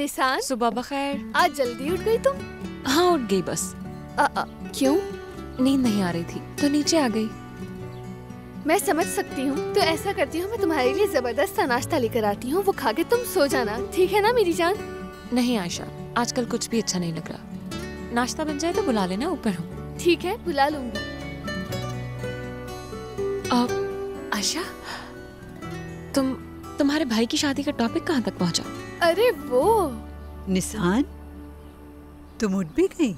निशान, सुबह बखैर। आज जल्दी उठ गई तुम? हाँ उठ गई बस। क्यों? नींद नहीं आ रही थी तो नीचे आ गई। मैं समझ सकती हूँ, तो ऐसा करती हूँ मैं तुम्हारे लिए जबरदस्त सा नाश्ता लेकर आती हूँ, वो खा के तुम सो जाना, ठीक है ना मेरी जान? नहीं आयशा, आजकल कुछ भी अच्छा नहीं लग रहा। नाश्ता बन जाए तो बुला लेना, ऊपर हूँ। ठीक है, बुला लूंगी। आयशा, तुम्हारे भाई की शादी का टॉपिक कहाँ तक पहुँचा? अरे वो निशान, तुम उठ भी गई?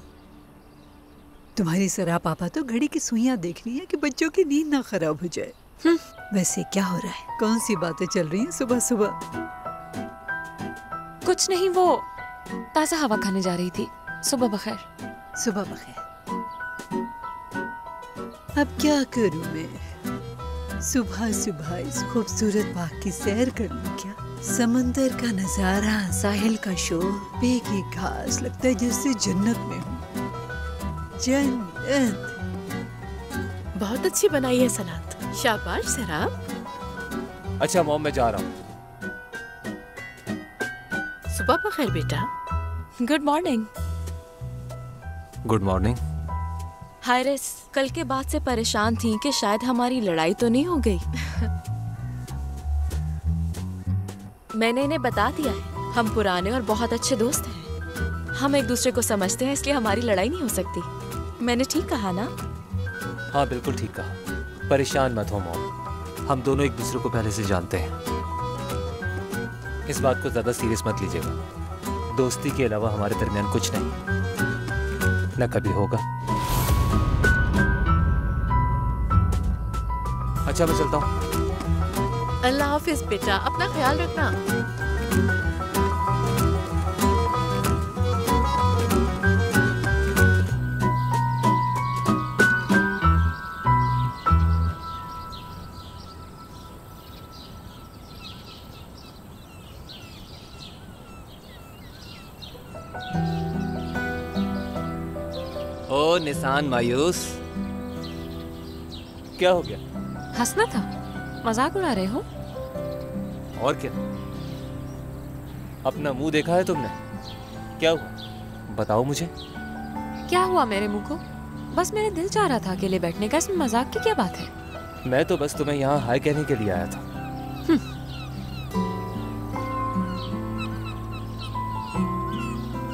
तुम्हारी सरा पापा तो घड़ी की सुइयां देख रही है कि बच्चों की नींद ना खराब हो जाए। वैसे क्या हो रहा है? कौन सी बातें चल रही हैं सुबह सुबह? कुछ नहीं, वो ताज़ा हवा खाने जा रही थी। सुबह बखैर। सुबह बखैर। अब क्या करूं मैं? सुबह सुबह इस खूबसूरत बाग की सैर कर लूं क्या? समंदर का नजारा, साहिल का शोर, बेगी घास, लगता है जैसे जन्नत में हूँ। जन्नत। बहुत अच्छी बनाई है सनात, शाबाश सराब। अच्छा मॉम, मैं जा रहा हूँ। सुबह बखैर बेटा। Good morning. Good morning. हायरिस, कल के बाद से परेशान थी कि शायद हमारी लड़ाई तो नहीं हो गई। मैंने इन्हें बता दिया है, हम पुराने और बहुत अच्छे दोस्त हैं। हम एक दूसरे को समझते हैं, इसलिए हमारी लड़ाई नहीं हो सकती। मैंने ठीक कहा ना? हाँ बिल्कुल ठीक कहा। परेशान मत हो मॉम, हम दोनों एक दूसरे को पहले से जानते हैं। इस बात को ज्यादा सीरियस मत लीजिएगा। दोस्ती के अलावा हमारे दरमियान कुछ नहीं, न कभी होगा। अच्छा मैं चलता हूँ। अल्लाह हाफिज बेटा, अपना ख्याल रखना। ओ निशान मायूस, क्या हो गया? हंसना था, मजाक उड़ा रहे हो? और क्या? अपना मुंह देखा है तुमने? क्या हुआ, बताओ मुझे। क्या हुआ मेरे मुंह को? बस मेरे दिल चाह रहा था अकेले बैठने का, इसमें मजाक की क्या बात है? मैं तो बस तुम्हें यहाँ हाय कहने के लिए आया था।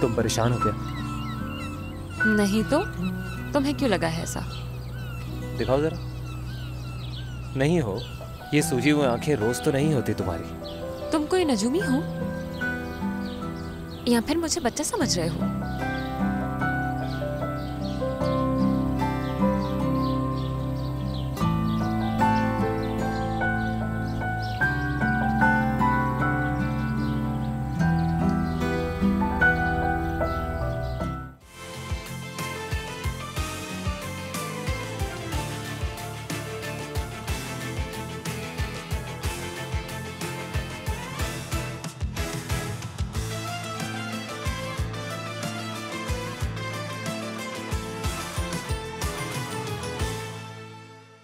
तुम परेशान हो क्या? नहीं तो तुम्हें क्यों लगा है ऐसा? दिखाओ जरा। नहीं हो, ये सूजी हुई आंखें रोज तो नहीं होती तुम्हारी। तुम कोई नजूमी हो या फिर मुझे बच्चा समझ रहे हो?